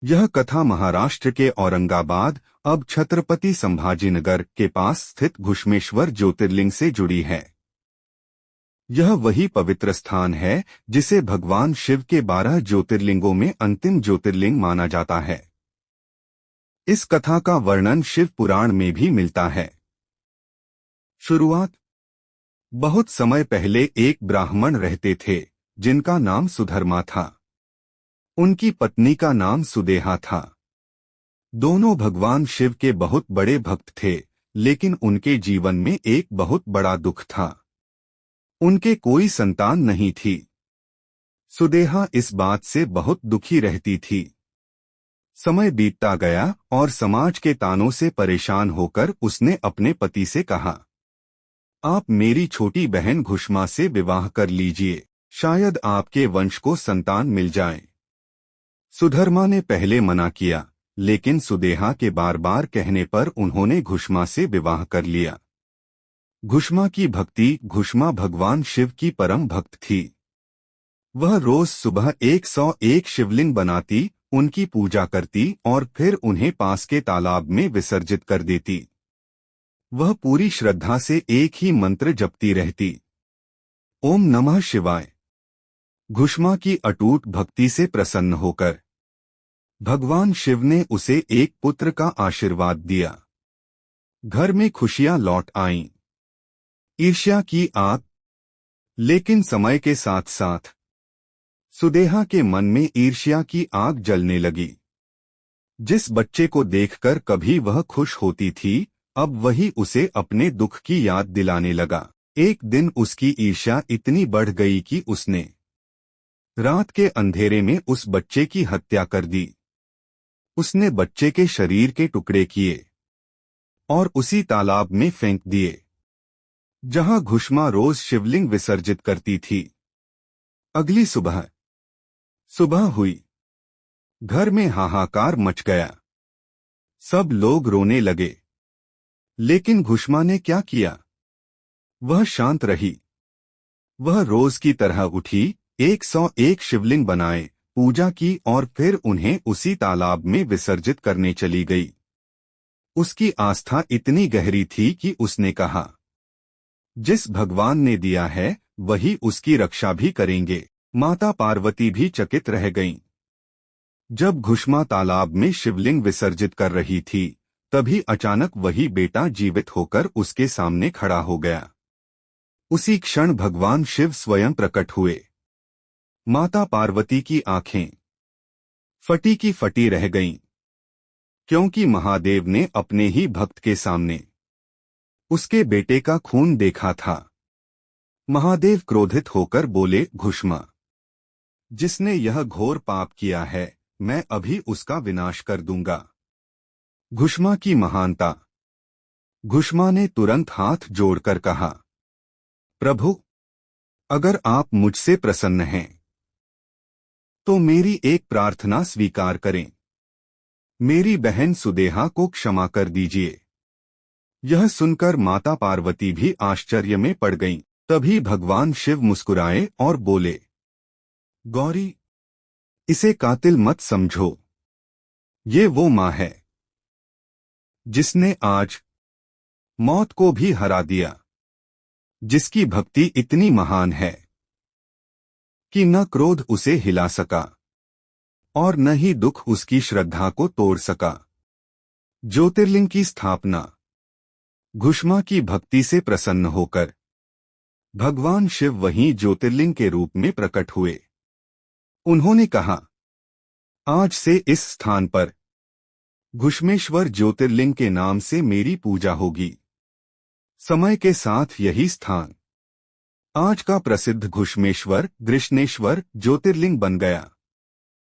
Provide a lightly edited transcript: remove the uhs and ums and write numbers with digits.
यह कथा महाराष्ट्र के औरंगाबाद, अब छत्रपति संभाजीनगर के पास स्थित घुश्मेश्वर ज्योतिर्लिंग से जुड़ी है। यह वही पवित्र स्थान है जिसे भगवान शिव के 12 ज्योतिर्लिंगों में अंतिम ज्योतिर्लिंग माना जाता है। इस कथा का वर्णन शिव पुराण में भी मिलता है। शुरुआत। बहुत समय पहले एक ब्राह्मण रहते थे जिनका नाम सुधर्मा था। उनकी पत्नी का नाम सुदेहा था। दोनों भगवान शिव के बहुत बड़े भक्त थे, लेकिन उनके जीवन में एक बहुत बड़ा दुख था। उनके कोई संतान नहीं थी। सुदेहा इस बात से बहुत दुखी रहती थी। समय बीतता गया और समाज के तानों से परेशान होकर उसने अपने पति से कहा, आप मेरी छोटी बहन घुश्मा से विवाह कर लीजिए, शायद आपके वंश को संतान मिल जाए। सुधर्मा ने पहले मना किया, लेकिन सुदेहा के बार बार कहने पर उन्होंने घुश्मा से विवाह कर लिया। घुश्मा की भक्ति। घुश्मा भगवान शिव की परम भक्त थी। वह रोज सुबह 101 शिवलिंग बनाती, उनकी पूजा करती और फिर उन्हें पास के तालाब में विसर्जित कर देती। वह पूरी श्रद्धा से एक ही मंत्र जपती रहती, ओम नमः शिवाय। घुश्मा की अटूट भक्ति से प्रसन्न होकर भगवान शिव ने उसे एक पुत्र का आशीर्वाद दिया। घर में खुशियां लौट आईं। ईर्ष्या की आग। लेकिन समय के साथ साथ सुदेहा के मन में ईर्ष्या की आग जलने लगी। जिस बच्चे को देखकर कभी वह खुश होती थी, अब वही उसे अपने दुख की याद दिलाने लगा। एक दिन उसकी ईर्ष्या इतनी बढ़ गई कि उसने रात के अंधेरे में उस बच्चे की हत्या कर दी। उसने बच्चे के शरीर के टुकड़े किए और उसी तालाब में फेंक दिए जहां घुश्मा रोज शिवलिंग विसर्जित करती थी। अगली सुबह हुई। घर में हाहाकार मच गया। सब लोग रोने लगे। लेकिन घुश्मा ने क्या किया? वह शांत रही। वह रोज की तरह उठी, 101 शिवलिंग बनाए, पूजा की और फिर उन्हें उसी तालाब में विसर्जित करने चली गई। उसकी आस्था इतनी गहरी थी कि उसने कहा, जिस भगवान ने दिया है वही उसकी रक्षा भी करेंगे। माता पार्वती भी चकित रह गईं। जब घुश्मा तालाब में शिवलिंग विसर्जित कर रही थी, तभी अचानक वही बेटा जीवित होकर उसके सामने खड़ा हो गया। उसी क्षण भगवान शिव स्वयं प्रकट हुए। माता पार्वती की आंखें फटी की फटी रह गईं, क्योंकि महादेव ने अपने ही भक्त के सामने उसके बेटे का खून देखा था। महादेव क्रोधित होकर बोले, घुश्मा, जिसने यह घोर पाप किया है, मैं अभी उसका विनाश कर दूंगा। घुश्मा की महानता। घुश्मा ने तुरंत हाथ जोड़कर कहा, प्रभु, अगर आप मुझसे प्रसन्न हैं तो मेरी एक प्रार्थना स्वीकार करें। मेरी बहन सुदेहा को क्षमा कर दीजिए। यह सुनकर माता पार्वती भी आश्चर्य में पड़ गईं। तभी भगवान शिव मुस्कुराए और बोले, गौरी, इसे कातिल मत समझो। ये वो मां है जिसने आज मौत को भी हरा दिया, जिसकी भक्ति इतनी महान है कि न क्रोध उसे हिला सका और न ही दुख उसकी श्रद्धा को तोड़ सका। ज्योतिर्लिंग की स्थापना। घुश्मा की भक्ति से प्रसन्न होकर भगवान शिव वहीं ज्योतिर्लिंग के रूप में प्रकट हुए। उन्होंने कहा, आज से इस स्थान पर घुश्मेश्वर ज्योतिर्लिंग के नाम से मेरी पूजा होगी। समय के साथ यही स्थान आज का प्रसिद्ध घुश्मेश्वर, गृष्णेश्वर ज्योतिर्लिंग बन गया।